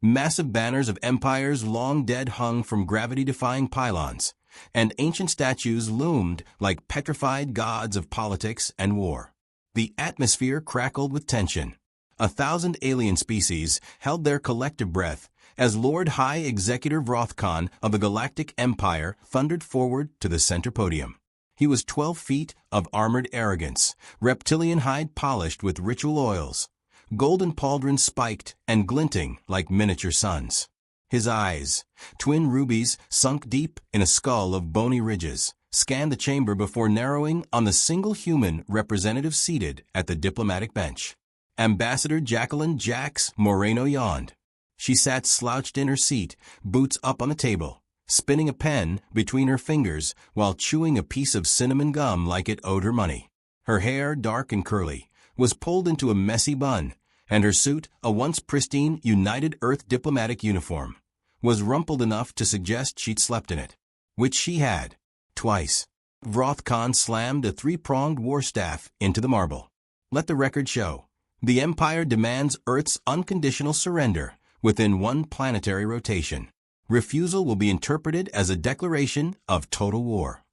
Massive banners of empires long dead hung from gravity-defying pylons, and ancient statues loomed like petrified gods of politics and war. The atmosphere crackled with tension. 1,000 alien species held their collective breath as Lord High Executor Vrothkon of the Galactic Empire thundered forward to the center podium. He was 12 feet of armored arrogance, reptilian hide polished with ritual oils, golden pauldrons spiked and glinting like miniature suns. His eyes, twin rubies sunk deep in a skull of bony ridges, scanned the chamber before narrowing on the single human representative seated at the diplomatic bench. Ambassador Jacqueline Jax Moreno yawned. She sat slouched in her seat, boots up on the table, spinning a pen between her fingers while chewing a piece of cinnamon gum like it owed her money. Her hair, dark and curly, was pulled into a messy bun, and her suit, a once pristine United Earth diplomatic uniform, was rumpled enough to suggest she'd slept in it. Which she had. Twice. Vrothkon slammed a 3-pronged war staff into the marble. Let the record show. The Empire demands Earth's unconditional surrender within one planetary rotation. Refusal will be interpreted as a declaration of total war.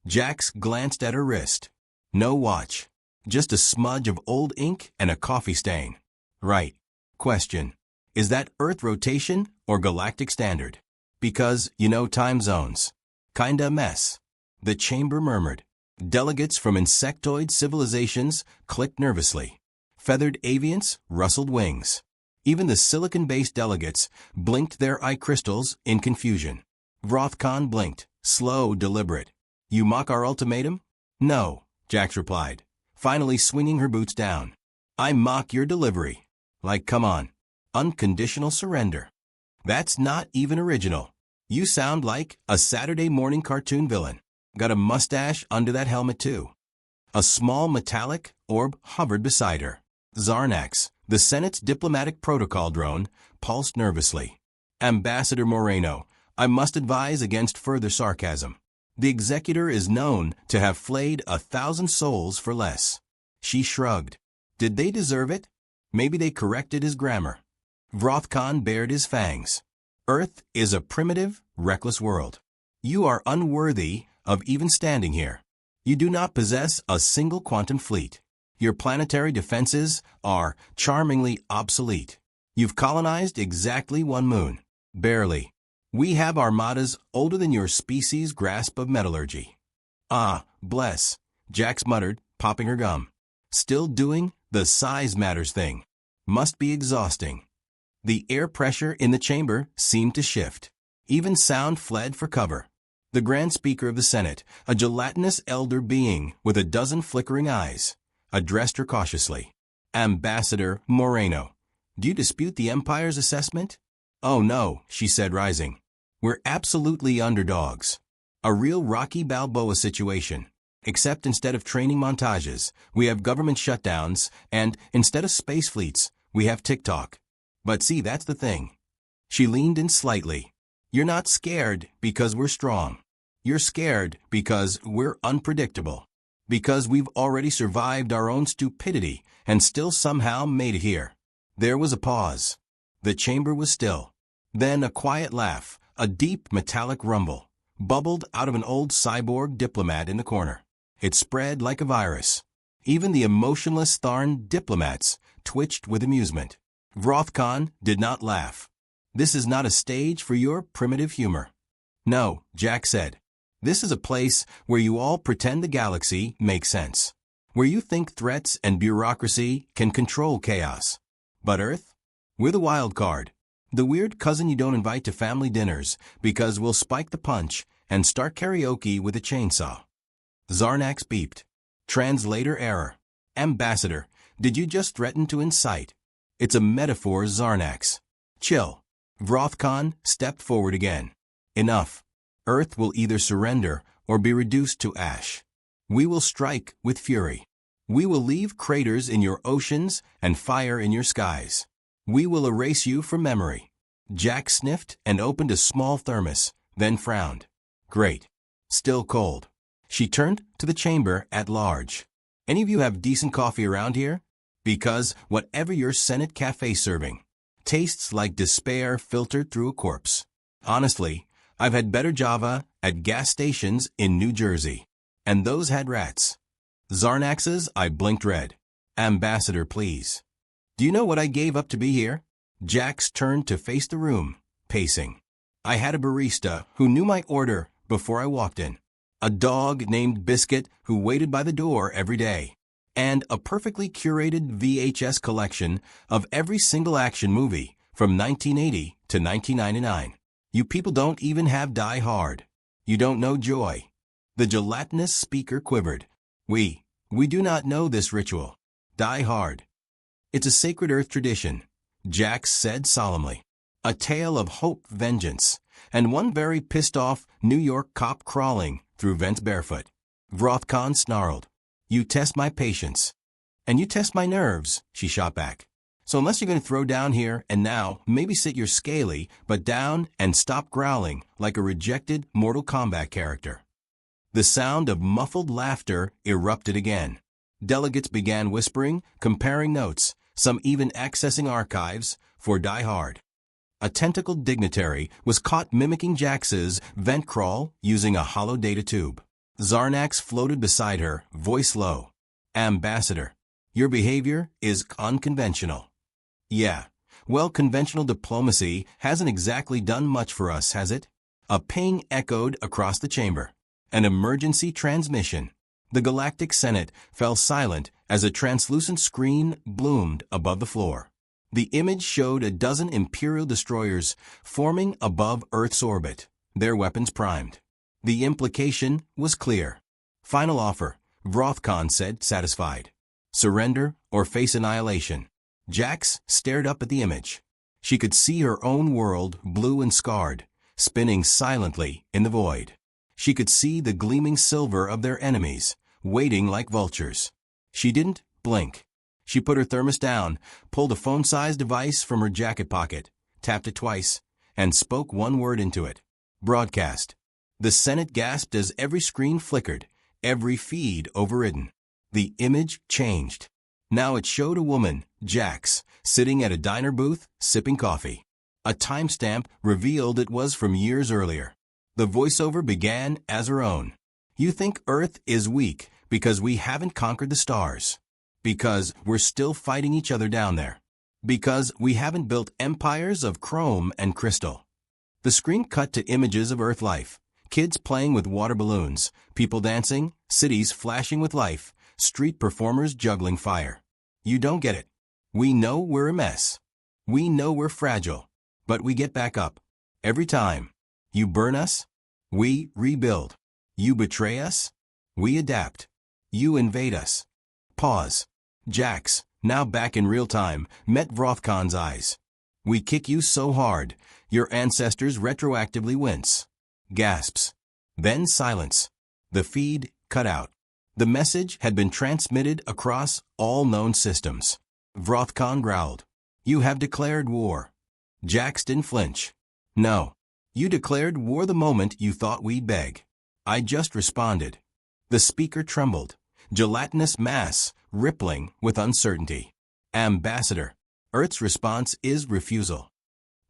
Jax glanced at her wrist. No watch. Just a smudge of old ink and a coffee stain. Right. Question. Is that Earth rotation or galactic standard? Because, time zones. Kinda a mess. The chamber murmured. Delegates from insectoid civilizations clicked nervously. Feathered avians rustled wings. Even the silicon-based delegates blinked their eye crystals in confusion. Vrothkon blinked, slow, deliberate. You mock our ultimatum? No, Jax replied, finally swinging her boots down. I mock your delivery. Like, come on. Unconditional surrender. That's not even original. You sound like a Saturday morning cartoon villain. Got a mustache under that helmet too. A small metallic orb hovered beside her. Zarnax, the Senate's diplomatic protocol drone, pulsed nervously. Ambassador Moreno, I must advise against further sarcasm. The executor is known to have flayed 1,000 souls for less. She shrugged. Did they deserve it? Maybe they corrected his grammar. Vrothkon bared his fangs. Earth is a primitive, reckless world. You are unworthy of even standing here. You do not possess a single quantum fleet. Your planetary defenses are charmingly obsolete. You've colonized exactly one moon. Barely. We have armadas older than your species' grasp of metallurgy. Ah, bless, Jax muttered, popping her gum. Still doing the size matters thing. Must be exhausting. The air pressure in the chamber seemed to shift. Even sound fled for cover. The Grand Speaker of the Senate, a gelatinous elder being with a dozen flickering eyes, addressed her cautiously. Ambassador Moreno, do you dispute the Empire's assessment? Oh no, she said, rising. We're absolutely underdogs. A real Rocky Balboa situation. Except instead of training montages, we have government shutdowns, and instead of space fleets, we have TikTok. But see, that's the thing. She leaned in slightly. You're not scared because we're strong. You're scared because we're unpredictable. Because we've already survived our own stupidity and still somehow made it here. There was a pause. The chamber was still. Then a quiet laugh, a deep metallic rumble, bubbled out of an old cyborg diplomat in the corner. It spread like a virus. Even the emotionless Tharn diplomats twitched with amusement. Vrothkon did not laugh. This is not a stage for your primitive humor. No, Jax said. This is a place where you all pretend the galaxy makes sense. Where you think threats and bureaucracy can control chaos. But Earth? We're the wild card. The weird cousin you don't invite to family dinners because we'll spike the punch and start karaoke with a chainsaw. Zarnax beeped. Translator error. Ambassador, did you just threaten to incite? It's a metaphor, Zarnax. Chill. Vrothkon stepped forward again. Enough. Earth will either surrender or be reduced to ash. We will strike with fury. We will leave craters in your oceans and fire in your skies. We will erase you from memory. Jack sniffed and opened a small thermos, then frowned. Great. Still cold. She turned to the chamber at large. Any of you have decent coffee around here? Because whatever your Senate cafe serving, Tastes like despair filtered through a corpse. Honestly, I've had better Java at gas stations in New Jersey. And those had rats. Zarnax's, I blinked red. Ambassador, please. Do you know what I gave up to be here? Jax turned to face the room, pacing. I had a barista who knew my order before I walked in. A dog named Biscuit who waited by the door every day. And a perfectly curated VHS collection of every single action movie from 1980 to 1999. You people don't even have Die Hard. You don't know joy. The gelatinous speaker quivered. We do not know this ritual. Die Hard. It's a sacred earth tradition, Jax said solemnly. A tale of hope, vengeance, and one very pissed-off New York cop crawling through vents barefoot. Vrothcon snarled. You test my patience. And you test my nerves, she shot back. So unless you're going to throw down here and now, maybe sit your scaly butt down and stop growling like a rejected Mortal Kombat character. The sound of muffled laughter erupted again. Delegates began whispering, comparing notes, some even accessing archives for Die Hard. A tentacled dignitary was caught mimicking Jax's vent crawl using a hollow data tube. Zarnax floated beside her, voice low. Ambassador, your behavior is unconventional. Yeah, well, conventional diplomacy hasn't exactly done much for us, has it? A ping echoed across the chamber. An emergency transmission. The Galactic Senate fell silent as a translucent screen bloomed above the floor. The image showed a dozen Imperial destroyers forming above Earth's orbit, their weapons primed. The implication was clear. Final offer, Vrothcon said, satisfied. Surrender or face annihilation. Jax stared up at the image. She could see her own world, blue and scarred, spinning silently in the void. She could see the gleaming silver of their enemies, waiting like vultures. She didn't blink. She put her thermos down, pulled a phone-sized device from her jacket pocket, tapped it twice, and spoke one word into it. Broadcast. The Senate gasped as every screen flickered, every feed overridden. The image changed. Now it showed a woman, Jax, sitting at a diner booth, sipping coffee. A timestamp revealed it was from years earlier. The voiceover began as her own. You think Earth is weak because we haven't conquered the stars. Because we're still fighting each other down there. Because we haven't built empires of chrome and crystal. The screen cut to images of Earth life. Kids playing with water balloons, people dancing, cities flashing with life, street performers juggling fire. You don't get it. We know we're a mess. We know we're fragile. But we get back up. Every time. You burn us, we rebuild. You betray us, we adapt. You invade us. Pause. Jax, now back in real time, met Vrothcon's eyes. We kick you so hard, your ancestors retroactively wince. Gasps. Then silence. The feed cut out. The message had been transmitted across all known systems. Vrothcon growled. You have declared war. Jax didn't flinch. No. You declared war the moment you thought we'd beg. I just responded. The speaker trembled. Gelatinous mass, rippling with uncertainty. Ambassador. Earth's response is refusal.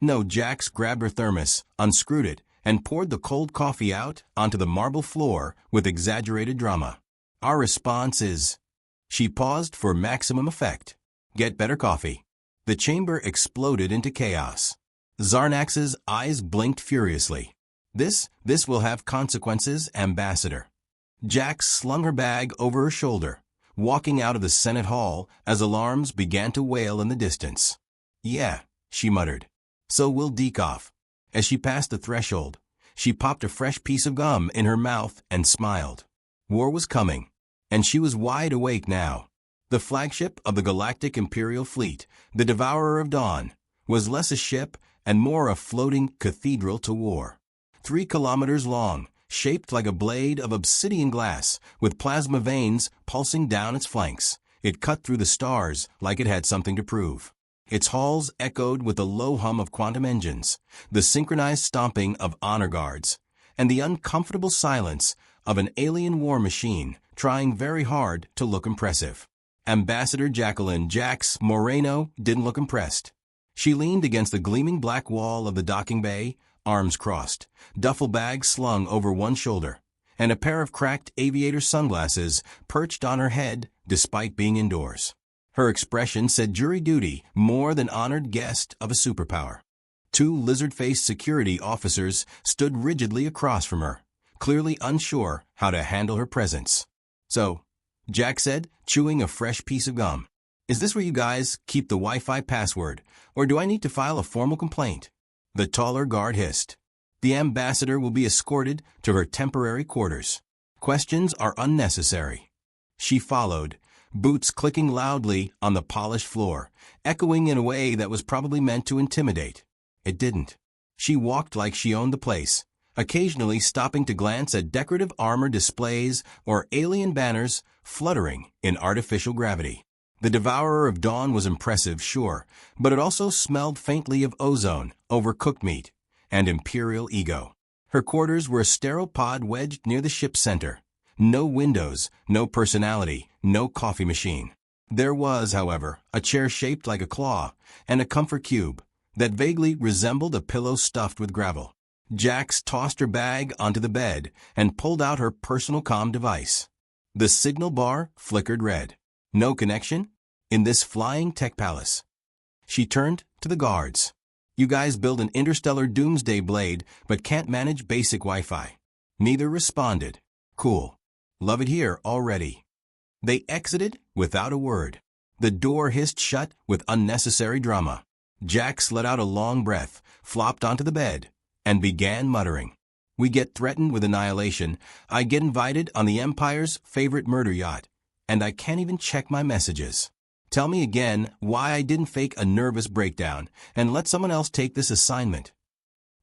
No, Jax grabbed her thermos, unscrewed it, and poured the cold coffee out onto the marble floor with exaggerated drama. Our response is... She paused for maximum effect. Get better coffee. The chamber exploded into chaos. Zarnax's eyes blinked furiously. This will have consequences, Ambassador. Jax slung her bag over her shoulder, walking out of the Senate Hall as alarms began to wail in the distance. Yeah, she muttered. So we'll deke off. As she passed the threshold, she popped a fresh piece of gum in her mouth and smiled. War was coming, and she was wide awake now. The flagship of the Galactic Imperial Fleet, the Devourer of Dawn, was less a ship and more a floating cathedral to war. 3 kilometers long, shaped like a blade of obsidian glass, with plasma veins pulsing down its flanks, it cut through the stars like it had something to prove. Its halls echoed with the low hum of quantum engines, the synchronized stomping of honor guards, and the uncomfortable silence of an alien war machine trying very hard to look impressive. Ambassador Jacqueline Jax Moreno didn't look impressed. She leaned against the gleaming black wall of the docking bay, arms crossed, duffel bag slung over one shoulder, and a pair of cracked aviator sunglasses perched on her head despite being indoors. Her expression said jury duty more than honored guest of a superpower. Two lizard-faced security officers stood rigidly across from her, clearly unsure how to handle her presence. "So," Jack said, chewing a fresh piece of gum, "is this where you guys keep the Wi-Fi password, or do I need to file a formal complaint?" The taller guard hissed. "The ambassador will be escorted to her temporary quarters. Questions are unnecessary." She followed, boots clicking loudly on the polished floor, echoing in a way that was probably meant to intimidate. It didn't. She walked like she owned the place, occasionally stopping to glance at decorative armor displays or alien banners fluttering in artificial gravity. The Devourer of Dawn was impressive, sure, but it also smelled faintly of ozone, overcooked meat, and imperial ego. Her quarters were a sterile pod wedged near the ship's center. No windows, no personality, no coffee machine. There was, however, a chair shaped like a claw and a comfort cube that vaguely resembled a pillow stuffed with gravel. Jax tossed her bag onto the bed and pulled out her personal comm device. The signal bar flickered red. No connection? In this flying tech palace. She turned to the guards. "You guys build an interstellar doomsday blade but can't manage basic Wi-Fi." Neither responded. "Cool. Love it here already." They exited without a word. The door hissed shut with unnecessary drama. Jax let out a long breath, flopped onto the bed, and began muttering. "We get threatened with annihilation. I get invited on the Empire's favorite murder yacht, and I can't even check my messages. Tell me again why I didn't fake a nervous breakdown and let someone else take this assignment."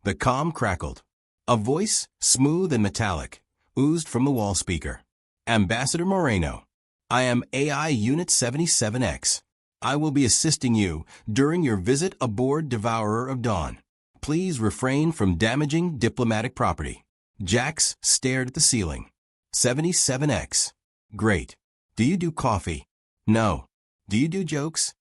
The comm crackled. A voice, smooth and metallic, oozed from the wall speaker. "Ambassador Moreno, I am AI Unit 77X. I will be assisting you during your visit aboard Devourer of Dawn. Please refrain from damaging diplomatic property." Jax stared at the ceiling. 77X. Great. Do you do coffee? No. Do you do jokes?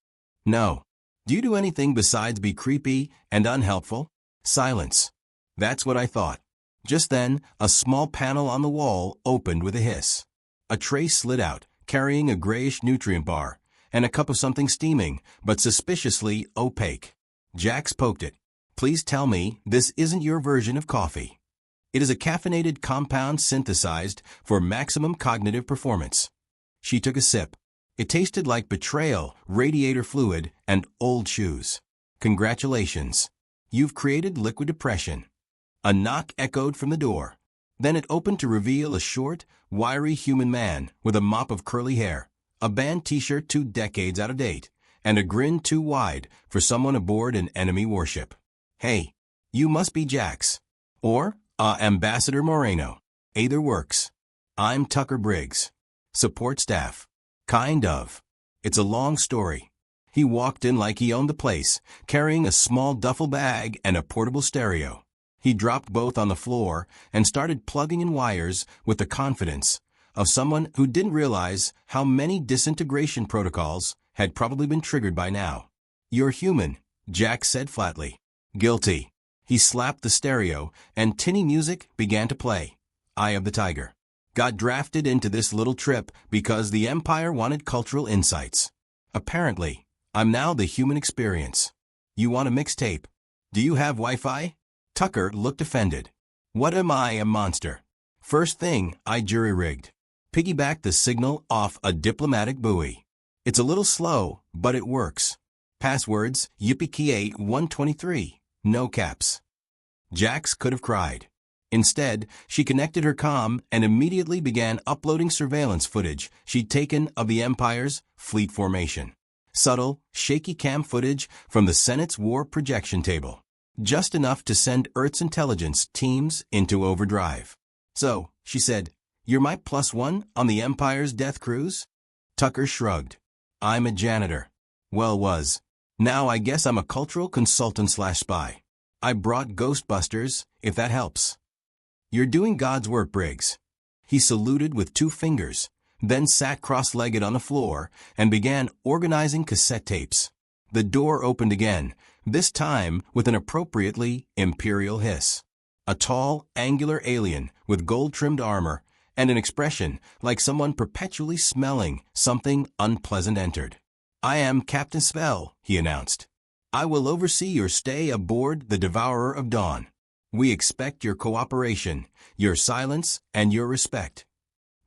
No. Do you do anything besides be creepy and unhelpful? Silence. That's what I thought. Just then, a small panel on the wall opened with a hiss. A tray slid out, carrying a grayish nutrient bar and a cup of something steaming, but suspiciously opaque. Jax poked it. "Please tell me this isn't your version of coffee." "It is a caffeinated compound synthesized for maximum cognitive performance." She took a sip. It tasted like betrayal, radiator fluid, and old shoes. "Congratulations. You've created liquid depression." A knock echoed from the door. Then it opened to reveal a short, wiry human man with a mop of curly hair, a band t-shirt 2 decades out of date, and a grin too wide for someone aboard an enemy warship. "Hey, you must be Jax. Or, Ambassador Moreno. Either works. I'm Tucker Briggs. Support staff." "Kind of. It's a long story." He walked in like he owned the place, carrying a small duffel bag and a portable stereo. He dropped both on the floor and started plugging in wires with the confidence of someone who didn't realize how many disintegration protocols had probably been triggered by now. "You're human," Jack said flatly. "Guilty." He slapped the stereo, and tinny music began to play. "Eye of the Tiger." "Got drafted into this little trip because the Empire wanted cultural insights. Apparently, I'm now the human experience. You want a mixtape? Do you have Wi-Fi?" Tucker looked offended. "What am I, a monster? First thing, I jury-rigged. Piggybacked the signal off a diplomatic buoy. It's a little slow, but it works. Passwords, Yippee 123, no caps." Jax could have cried. Instead, she connected her comm and immediately began uploading surveillance footage she'd taken of the Empire's fleet formation. Subtle, shaky cam footage from the Senate's war projection table. Just enough to send Earth's intelligence teams into overdrive. "So," she said, "you're my +1 on the Empire's death cruise?" Tucker shrugged. "I'm a janitor. Well, was. Now I guess I'm a cultural consultant/spy. I brought Ghostbusters, if that helps." "You're doing God's work, Briggs." He saluted with 2 fingers, then sat cross-legged on the floor and began organizing cassette tapes. The door opened again, this time with an appropriately imperial hiss. A tall, angular alien with gold-trimmed armor and an expression like someone perpetually smelling something unpleasant entered. "I am Captain Svel," he announced. "I will oversee your stay aboard the Devourer of Dawn. We expect your cooperation, your silence, and your respect."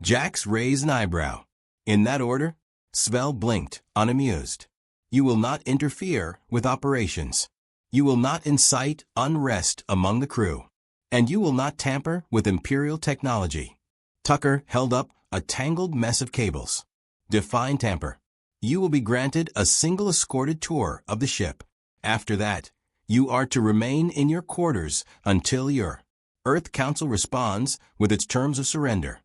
Jax raised an eyebrow. "In that order?" Svel blinked, unamused. "You will not interfere with operations. You will not incite unrest among the crew. And you will not tamper with Imperial technology." Tucker held up a tangled mess of cables. "Define tamper. You will be granted a single escorted tour of the ship. After that, you are to remain in your quarters until your Earth Council responds with its terms of surrender."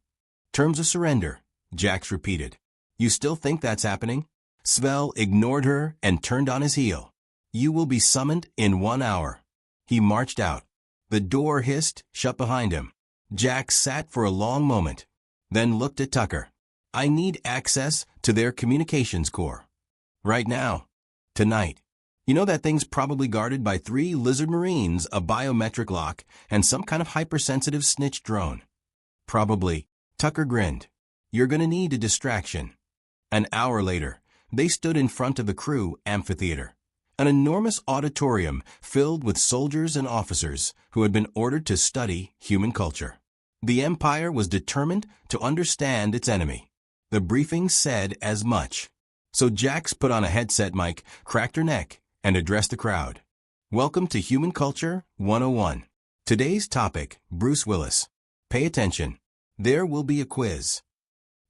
"Terms of surrender," Jax repeated. "You still think that's happening?" Svel ignored her and turned on his heel. "You will be summoned in 1 hour." He marched out. The door hissed shut behind him. Jax sat for a long moment, then looked at Tucker. "I need access to their communications core. Right now. Tonight. You know that thing's probably guarded by 3 lizard marines, a biometric lock, and some kind of hypersensitive snitch drone." "Probably." Tucker grinned. "You're gonna need a distraction." An hour later, they stood in front of the crew amphitheater, an enormous auditorium filled with soldiers and officers who had been ordered to study human culture. The Empire was determined to understand its enemy. The briefing said as much. So Jax put on a headset mic, cracked her neck, and addressed the crowd. "Welcome to Human Culture 101. Today's topic, Bruce Willis. Pay attention. There will be a quiz."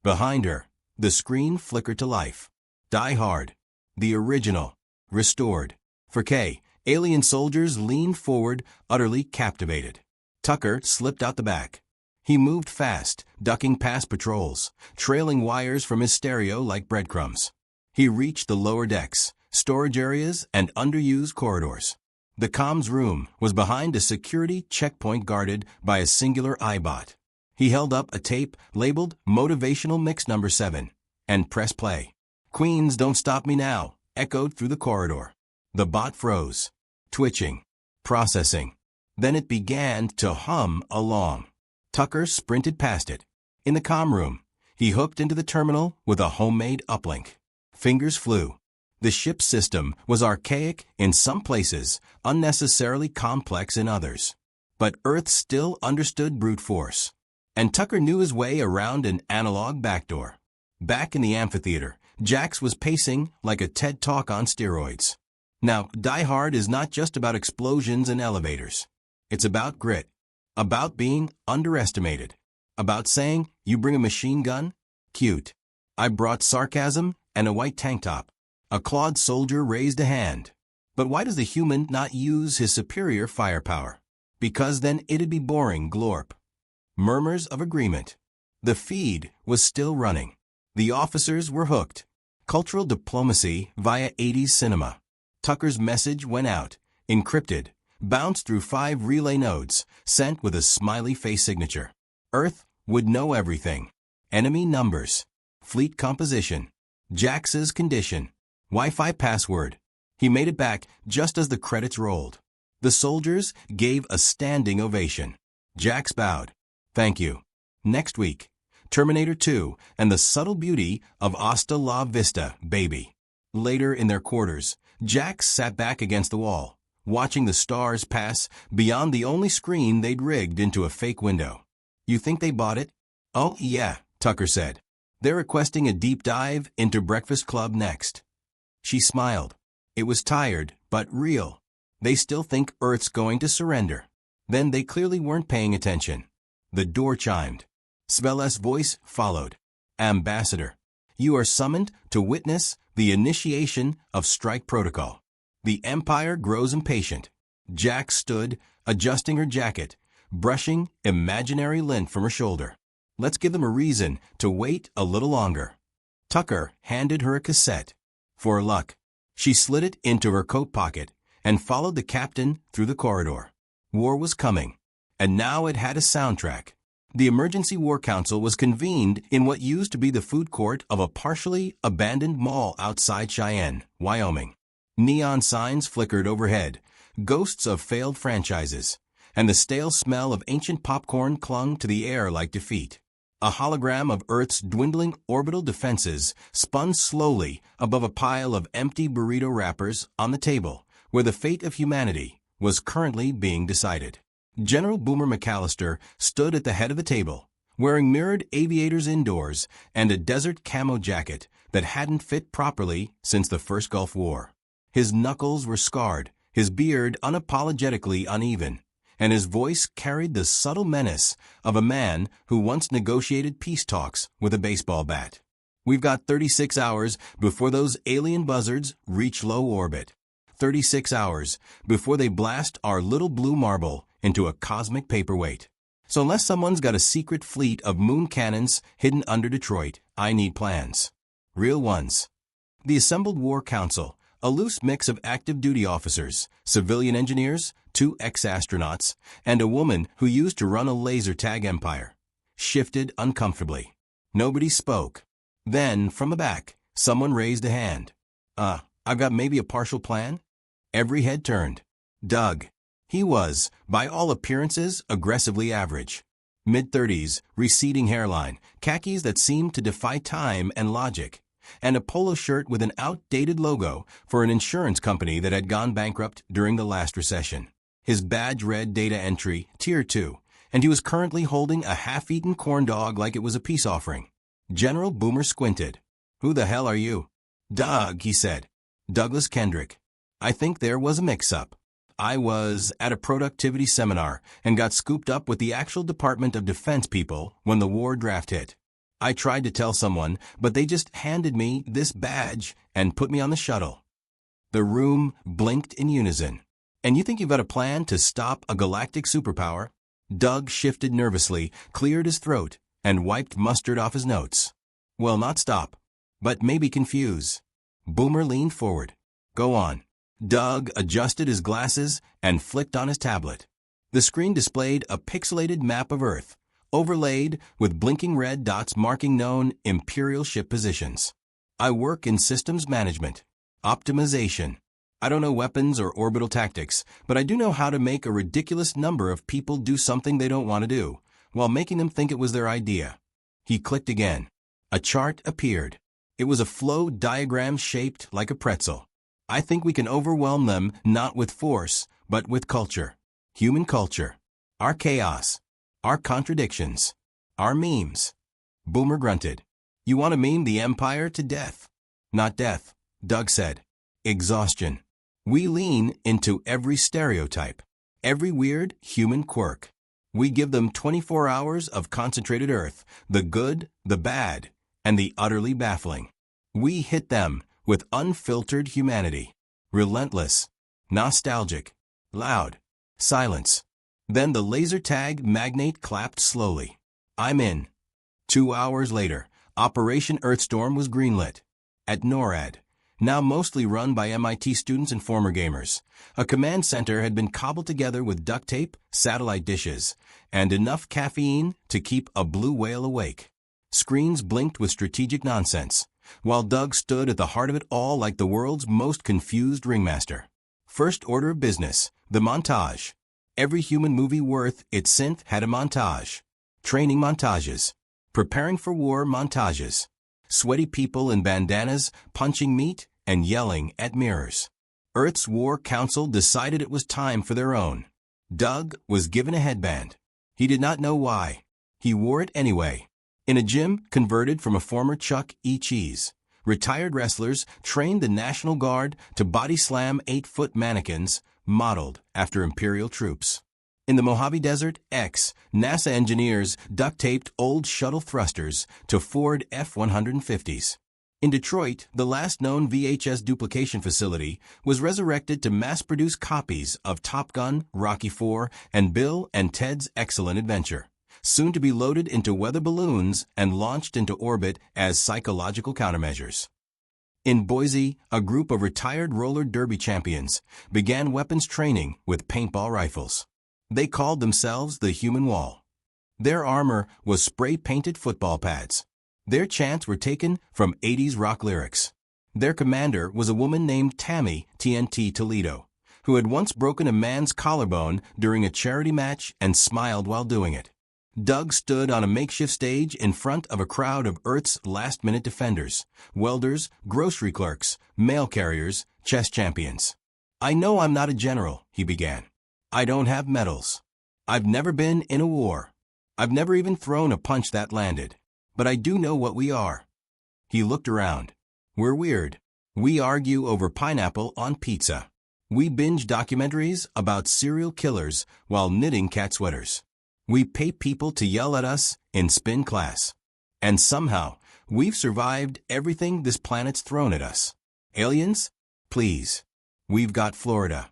Behind her, the screen flickered to life. Die Hard. The original. Restored. 4K. Alien soldiers leaned forward, utterly captivated. Tucker slipped out the back. He moved fast, ducking past patrols, trailing wires from his stereo like breadcrumbs. He reached the lower decks, storage areas, and underused corridors. The comms room was behind a security checkpoint guarded by a singular iBot. He held up a tape labeled Motivational Mix Number 7 and pressed play. "Queens Don't Stop Me Now," echoed through the corridor. The bot froze, twitching, processing. Then it began to hum along. Tucker sprinted past it. In the comm room, he hooked into the terminal with a homemade uplink. Fingers flew. The ship's system was archaic in some places, unnecessarily complex in others. But Earth still understood brute force. And Tucker knew his way around an analog backdoor. Back in the amphitheater, Jax was pacing like a TED Talk on steroids. Now, Die Hard is not just about explosions and elevators. It's about grit. About being underestimated. About saying, "You bring a machine gun? Cute." I brought sarcasm and a white tank top. A clawed soldier raised a hand. But why does the human not use his superior firepower? Because then it'd be boring, glorp. Murmurs of agreement. The feed was still running. The officers were hooked. Cultural diplomacy via 80s cinema. Tucker's message went out, encrypted, bounced through 5 relay nodes, sent with a smiley face signature. Earth would know everything. Enemy numbers. Fleet composition. Jax's condition. Wi-Fi password. He made it back just as the credits rolled. The soldiers gave a standing ovation. Jax bowed. "Thank you. Next week, Terminator 2 and the subtle beauty of Hasta la Vista, baby." Later in their quarters, Jax sat back against the wall, watching the stars pass beyond the only screen they'd rigged into a fake window. "You think they bought it?" "Oh, yeah," Tucker said. "They're requesting a deep dive into Breakfast Club next." She smiled. It was tired, but real. They still think Earth's going to surrender. Then they clearly weren't paying attention. The door chimed. Svel's voice followed. "Ambassador, you are summoned to witness the initiation of strike protocol." The Empire grows impatient. Jax stood, adjusting her jacket, brushing imaginary lint from her shoulder. "Let's give them a reason to wait a little longer." Tucker handed her a cassette. For luck, she slid it into her coat pocket and followed the captain through the corridor. War was coming, and now it had a soundtrack. The Emergency War Council was convened in what used to be the food court of a partially abandoned mall outside Cheyenne, Wyoming. Neon signs flickered overhead, ghosts of failed franchises, and the stale smell of ancient popcorn clung to the air like defeat. A hologram of Earth's dwindling orbital defenses spun slowly above a pile of empty burrito wrappers on the table, where the fate of humanity was currently being decided. General Boomer McAllister stood at the head of the table, wearing mirrored aviators indoors and a desert camo jacket that hadn't fit properly since the first Gulf War. His knuckles were scarred, his beard unapologetically uneven, and his voice carried the subtle menace of a man who once negotiated peace talks with a baseball bat. We've got 36 hours before those alien buzzards reach low orbit. 36 hours before they blast our little blue marble into a cosmic paperweight. So unless someone's got a secret fleet of moon cannons hidden under Detroit, I need plans. Real ones. The assembled War Council, a loose mix of active duty officers, civilian engineers, 2 ex-astronauts, and a woman who used to run a laser tag empire, shifted uncomfortably. Nobody spoke. Then, from the back, someone raised a hand. I've got maybe a partial plan? Every head turned. Doug. He was, by all appearances, aggressively average. Mid-30s, receding hairline, khakis that seemed to defy time and logic, and a polo shirt with an outdated logo for an insurance company that had gone bankrupt during the last recession. His badge read data entry, Tier 2, and he was currently holding a half-eaten corn dog like it was a peace offering. General Boomer squinted. "Who the hell are you?" "Doug," he said. "Douglas Kendrick. I think there was a mix-up. I was at a productivity seminar and got scooped up with the actual Department of Defense people when the war draft hit. I tried to tell someone, but they just handed me this badge and put me on the shuttle." The room blinked in unison. "And you think you've got a plan to stop a galactic superpower?" Doug shifted nervously, cleared his throat, and wiped mustard off his notes. "Well, not stop, but maybe confuse." Boomer leaned forward. "Go on." Doug adjusted his glasses and flicked on his tablet. The screen displayed a pixelated map of Earth, overlaid with blinking red dots marking known Imperial ship positions. "I work in systems management. Optimization. I don't know weapons or orbital tactics, but I do know how to make a ridiculous number of people do something they don't want to do, while making them think it was their idea." He clicked again. A chart appeared. It was a flow diagram shaped like a pretzel. "I think we can overwhelm them not with force, but with culture. Human culture. Our chaos. Our contradictions. Our memes." Boomer grunted. "You want to meme the Empire to death?" "Not death," Doug said. "Exhaustion. We lean into every stereotype, every weird human quirk. We give them 24 hours of concentrated Earth, the good, the bad, and the utterly baffling. We hit them with unfiltered humanity. Relentless, nostalgic, loud, silence." Then the laser tag magnate clapped slowly. "I'm in." 2 hours later, Operation Earthstorm was greenlit. At NORAD, now mostly run by MIT students and former gamers, a command center had been cobbled together with duct tape, satellite dishes, and enough caffeine to keep a blue whale awake. Screens blinked with strategic nonsense, while Doug stood at the heart of it all like the world's most confused ringmaster. First order of business, the montage. Every human movie worth its synth had a montage. Training montages. Preparing for war montages. Sweaty people in bandanas punching meat and yelling at mirrors. Earth's War Council decided it was time for their own. Doug was given a headband. He did not know why. He wore it anyway. In a gym converted from a former Chuck E. Cheese, retired wrestlers trained the National Guard to body slam 8-foot mannequins modeled after Imperial troops. In the Mojave Desert, NASA engineers duct-taped old shuttle thrusters to Ford F-150s. In Detroit, the last known VHS duplication facility was resurrected to mass-produce copies of Top Gun, Rocky IV, and Bill and Ted's Excellent Adventure, soon to be loaded into weather balloons and launched into orbit as psychological countermeasures. In Boise, a group of retired roller derby champions began weapons training with paintball rifles. They called themselves the Human Wall. Their armor was spray-painted football pads. Their chants were taken from 80s rock lyrics. Their commander was a woman named Tammy TNT Toledo, who had once broken a man's collarbone during a charity match and smiled while doing it. Doug stood on a makeshift stage in front of a crowd of Earth's last-minute defenders, welders, grocery clerks, mail carriers, chess champions. "I know I'm not a general," he began. "I don't have medals. I've never been in a war. I've never even thrown a punch that landed. But I do know what we are." He looked around. "We're weird. We argue over pineapple on pizza. We binge documentaries about serial killers while knitting cat sweaters. We pay people to yell at us in spin class. And somehow, we've survived everything this planet's thrown at us. Aliens? Please. We've got Florida."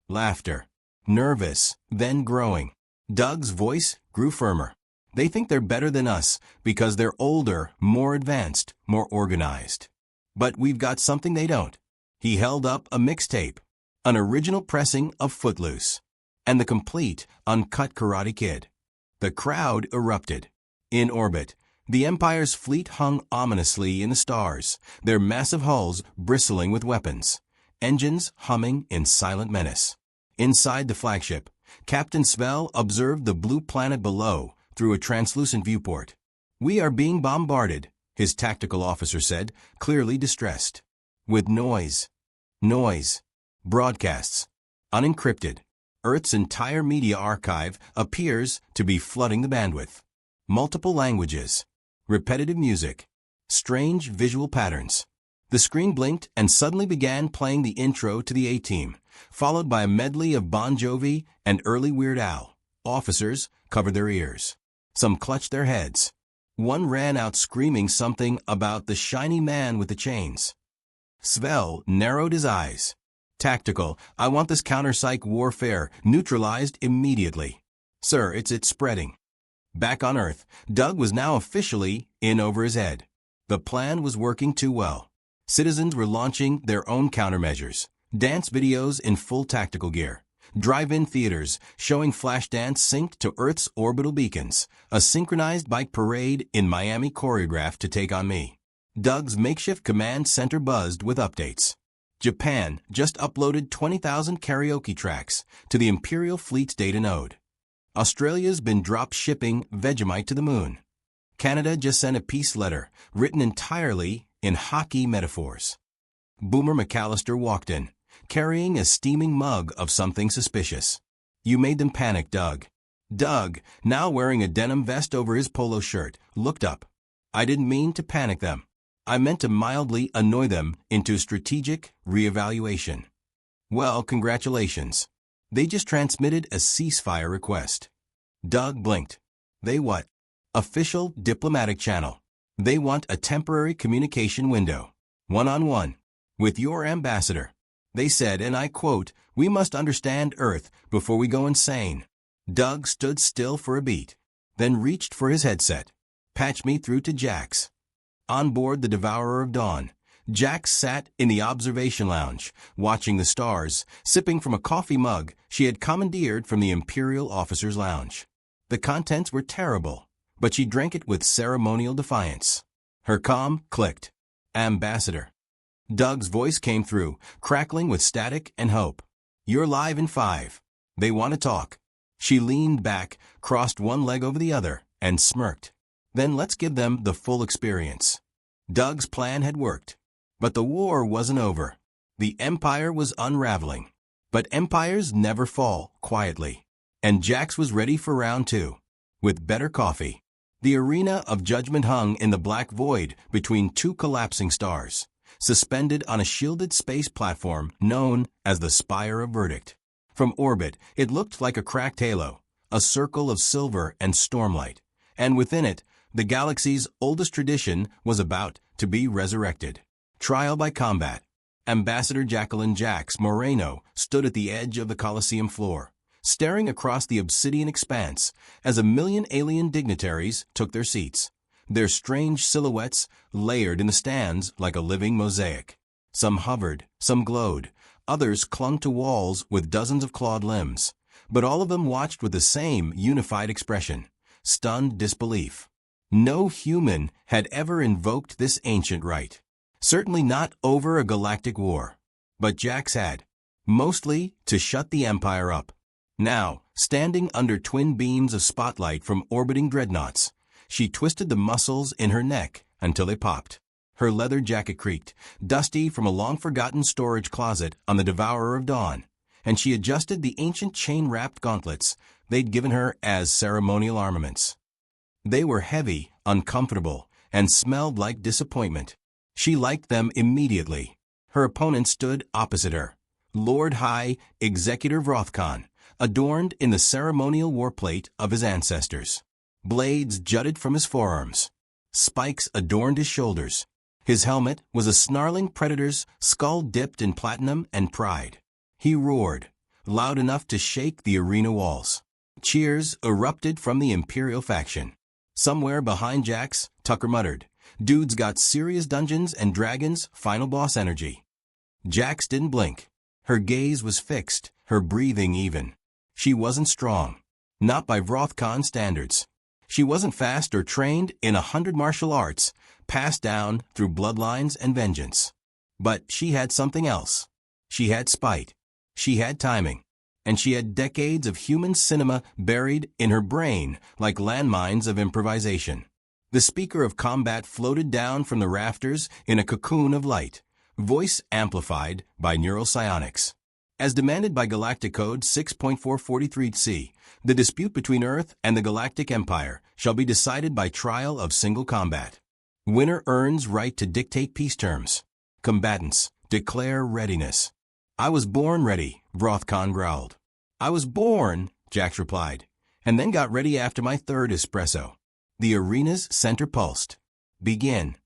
Laughter. Nervous, then growing. Doug's voice grew firmer. "They think they're better than us because they're older, more advanced, more organized. But we've got something they don't." He held up a mixtape, an original pressing of Footloose, and the complete, uncut Karate Kid. The crowd erupted. In orbit, the Empire's fleet hung ominously in the stars, their massive hulls bristling with weapons, engines humming in silent menace. Inside the flagship, Captain Svel observed the blue planet below through a translucent viewport. "We are being bombarded," his tactical officer said, clearly distressed. "With noise. Noise. Broadcasts. Unencrypted. Earth's entire media archive appears to be flooding the bandwidth. Multiple languages. Repetitive music. Strange visual patterns." The screen blinked and suddenly began playing the intro to the A-Team, followed by a medley of Bon Jovi and early Weird Al. Officers covered their ears. Some clutched their heads. One ran out screaming something about the shiny man with the chains. Svel narrowed his eyes. "Tactical, I want this counter-psych warfare neutralized immediately." "Sir, it's spreading." Back on Earth, Doug was now officially in over his head. The plan was working too well. Citizens were launching their own countermeasures. Dance videos in full tactical gear. Drive-in theaters showing Flashdance synced to Earth's orbital beacons. A synchronized bike parade in Miami choreographed to take on me. Doug's makeshift command center buzzed with updates. Japan just uploaded 20,000 karaoke tracks to the Imperial Fleet's data node. Australia's been drop shipping Vegemite to the moon. Canada just sent a peace letter written entirely in hockey metaphors. Boomer McAllister walked in, carrying a steaming mug of something suspicious. "You made them panic, Doug." Doug, now wearing a denim vest over his polo shirt, looked up. "I didn't mean to panic them. I meant to mildly annoy them into strategic reevaluation." "Well, congratulations. They just transmitted a ceasefire request." Doug blinked. "They what?" "Official diplomatic channel. They want a temporary communication window. One-on-one. With your ambassador. They said, and I quote, 'We must understand Earth before we go insane.'" Doug stood still for a beat, then reached for his headset. "Patch me through to Jax." On board the Devourer of Dawn, Jax sat in the observation lounge, watching the stars, sipping from a coffee mug she had commandeered from the Imperial Officers' Lounge. The contents were terrible, but she drank it with ceremonial defiance. Her calm clicked. "Ambassador." Doug's voice came through, crackling with static and hope. "You're live in 5. They want to talk." She leaned back, crossed one leg over the other, and smirked. "Then let's give them the full experience." Doug's plan had worked. But the war wasn't over. The Empire was unraveling. But empires never fall quietly. And Jax was ready for round 2. With better coffee. The arena of judgment hung in the black void between two collapsing stars, suspended on a shielded space platform known as the Spire of Verdict. From orbit, it looked like a cracked halo, a circle of silver and stormlight. And within it, the galaxy's oldest tradition was about to be resurrected. Trial by combat. Ambassador Jacqueline Jax Moreno stood at the edge of the Colosseum floor, staring across the obsidian expanse as a million alien dignitaries took their seats, their strange silhouettes layered in the stands like a living mosaic. Some hovered, some glowed, others clung to walls with dozens of clawed limbs, but all of them watched with the same unified expression, stunned disbelief. No human had ever invoked this ancient rite. Certainly not over a galactic war. But Jax had. Mostly to shut the Empire up. Now, standing under twin beams of spotlight from orbiting dreadnoughts, she twisted the muscles in her neck until they popped. Her leather jacket creaked, dusty from a long-forgotten storage closet on the Devourer of Dawn, and she adjusted the ancient chain-wrapped gauntlets they'd given her as ceremonial armaments. They were heavy, uncomfortable, and smelled like disappointment. She liked them immediately. Her opponent stood opposite her, Lord High Executor Vrothkon, adorned in the ceremonial warplate of his ancestors. Blades jutted from his forearms. Spikes adorned his shoulders. His helmet was a snarling predator's skull dipped in platinum and pride. He roared, loud enough to shake the arena walls. Cheers erupted from the Imperial faction. Somewhere behind Jax, Tucker muttered, "Dude's got serious Dungeons and Dragons final boss energy." Jax didn't blink. Her gaze was fixed, her breathing even. She wasn't strong. Not by Vrothkon standards. She wasn't fast or trained in 100 martial arts, passed down through bloodlines and vengeance. But she had something else. She had spite. She had timing. And she had decades of human cinema buried in her brain like landmines of improvisation. The speaker of combat floated down from the rafters in a cocoon of light, voice amplified by neural psionics. As demanded by Galactic Code 6.443c, the dispute between Earth and the Galactic Empire shall be decided by trial of single combat. Winner earns right to dictate peace terms. Combatants, declare readiness. "I was born ready," Vrothkon growled. "I was born," Jax replied, "and then got ready after my third espresso." The arena's center pulsed. "Begin."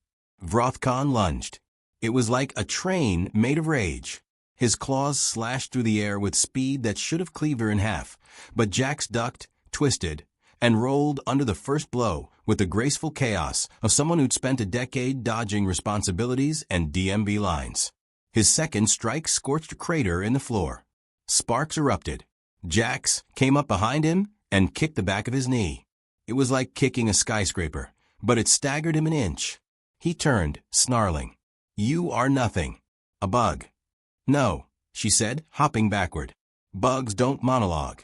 Vrothkon lunged. It was like a train made of rage. His claws slashed through the air with speed that should have cleaved her in half, but Jax ducked, twisted, and rolled under the first blow with the graceful chaos of someone who'd spent a decade dodging responsibilities and DMV lines. His second strike scorched a crater in the floor. Sparks erupted. Jax came up behind him and kicked the back of his knee. It was like kicking a skyscraper, but it staggered him an inch. He turned, snarling. "You are nothing. A bug." "No," she said, hopping backward. "Bugs don't monologue."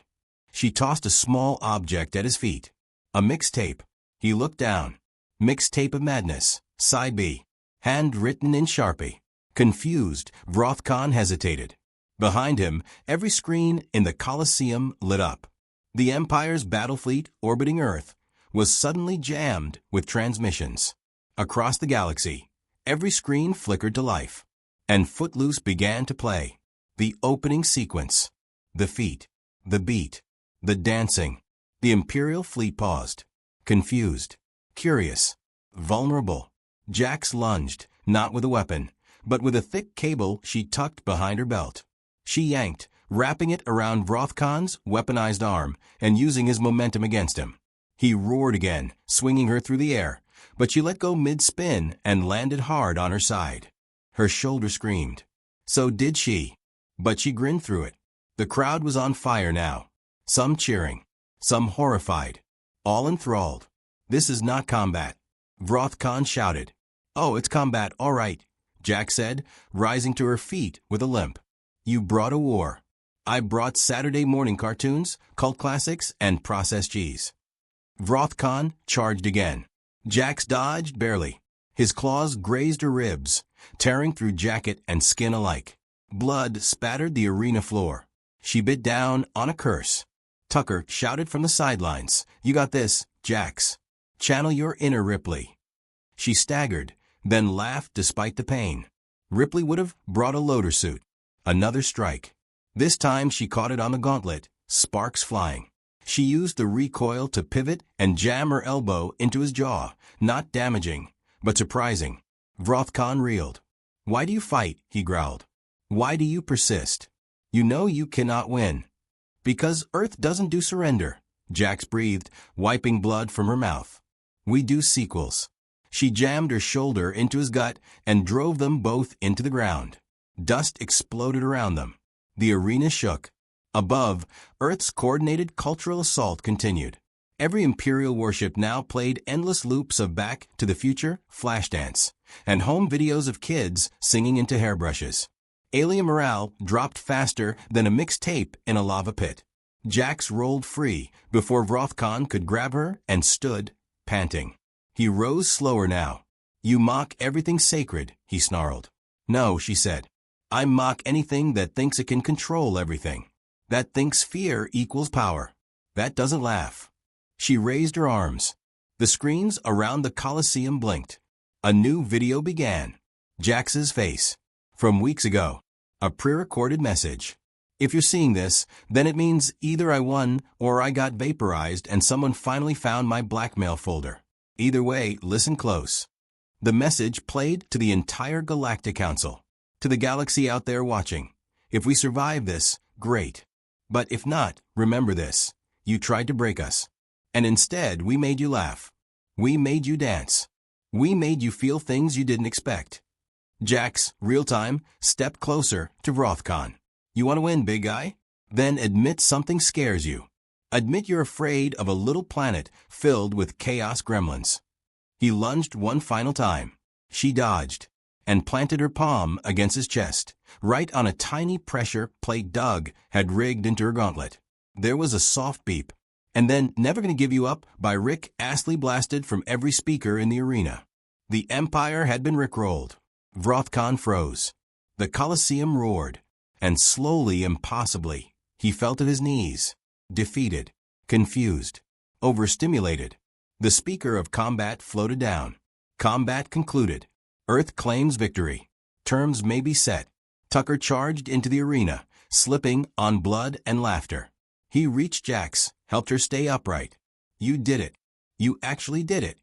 She tossed a small object at his feet. A mixtape. He looked down. Mixtape of Madness, Side B. Hand-written in Sharpie. Confused, Vrothkon hesitated. Behind him, every screen in the Colosseum lit up. The Empire's battle fleet orbiting Earth was suddenly jammed with transmissions. Across the galaxy, every screen flickered to life. And Footloose began to play. The opening sequence. The feet. The beat. The dancing. The Imperial fleet paused. Confused. Curious. Vulnerable. Jax lunged, not with a weapon, but with a thick cable she tucked behind her belt. She yanked, wrapping it around Vrothkon's weaponized arm and using his momentum against him. He roared again, swinging her through the air, but she let go mid-spin and landed hard on her side. Her shoulder screamed. So did she. But she grinned through it. The crowd was on fire now. Some cheering. Some horrified. All enthralled. "This is not combat," Vrothkon shouted. "Oh, it's combat, all right," Jax said, rising to her feet with a limp. "You brought a war. I brought Saturday morning cartoons, cult classics, and processed cheese." Vrothkon charged again. Jax dodged barely. His claws grazed her ribs, tearing through jacket and skin alike. Blood spattered the arena floor. She bit down on a curse. Tucker shouted from the sidelines, "You got this, Jax. Channel your inner Ripley." She staggered, then laughed despite the pain. Ripley would have brought a loader suit. Another strike. This time she caught it on the gauntlet, sparks flying. She used the recoil to pivot and jam her elbow into his jaw, not damaging, but surprising. Vrothkon reeled. "Why do you fight?" he growled. "Why do you persist? You know you cannot win." "Because Earth doesn't do surrender," Jax breathed, wiping blood from her mouth. "We do sequels." She jammed her shoulder into his gut and drove them both into the ground. Dust exploded around them. The arena shook. Above, Earth's coordinated cultural assault continued. Every Imperial warship now played endless loops of Back to the Future, Flashdance, and home videos of kids singing into hairbrushes. Alien morale dropped faster than a mixed tape in a lava pit. Jax rolled free before Vrothcon could grab her and stood, panting. He rose slower now. "You mock everything sacred," he snarled. "No," she said. "I mock anything that thinks it can control everything. That thinks fear equals power. That doesn't laugh." She raised her arms. The screens around the Colosseum blinked. A new video began. Jax's face. From weeks ago. A pre-recorded message. "If you're seeing this, then it means either I won or I got vaporized and someone finally found my blackmail folder. Either way, listen close." The message played to the entire Galactic Council. To the galaxy out there watching. If we survive this, great. But if not, remember this. You tried to break us. And instead, we made you laugh. We made you dance. We made you feel things you didn't expect. Jax, real-time, stepped closer to Vrothcon. "You want to win, big guy? Then admit something scares you. Admit you're afraid of a little planet filled with chaos gremlins." He lunged one final time. She dodged and planted her palm against his chest, right on a tiny pressure plate Doug had rigged into her gauntlet. There was a soft beep. And then "Never Gonna Give You Up" by Rick Astley blasted from every speaker in the arena. The Empire had been rickrolled. Vrothcon froze. The Colosseum roared. And slowly, impossibly, he felt at his knees. Defeated. Confused. Overstimulated. The speaker of combat floated down. Combat concluded. Earth claims victory. Terms may be set. Tucker charged into the arena, slipping on blood and laughter. He reached Jax, helped her stay upright. "You did it. You actually did it."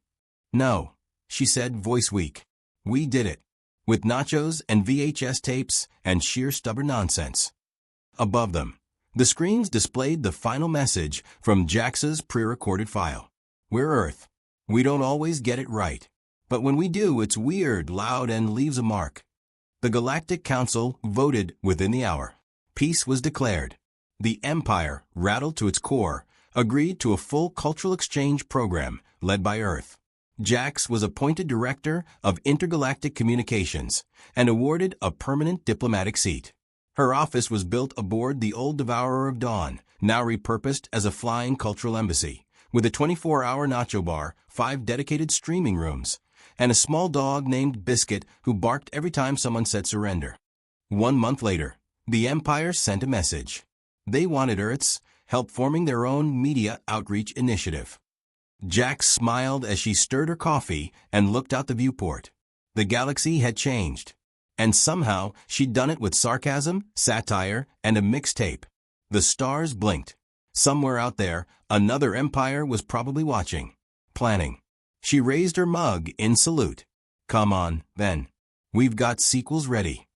"No," she said, voice weak. "We did it. With nachos and VHS tapes and sheer stubborn nonsense." Above them, the screens displayed the final message from Jax's pre-recorded file. "We're Earth. We don't always get it right. But when we do, it's weird, loud, and leaves a mark." The Galactic Council voted within the hour. Peace was declared. The Empire, rattled to its core, agreed to a full cultural exchange program led by Earth. Jax was appointed Director of Intergalactic Communications and awarded a permanent diplomatic seat. Her office was built aboard the old Devourer of Dawn, now repurposed as a flying cultural embassy, with a 24-hour nacho bar, 5 dedicated streaming rooms, and a small dog named Biscuit who barked every time someone said surrender. 1 month later, the Empire sent a message. They wanted Earth's help forming their own media outreach initiative. Jax smiled as she stirred her coffee and looked out the viewport. The galaxy had changed. And somehow she'd done it with sarcasm, satire, and a mixtape. The stars blinked. Somewhere out there, another empire was probably watching, planning. She raised her mug in salute. "Come on, then. We've got sequels ready."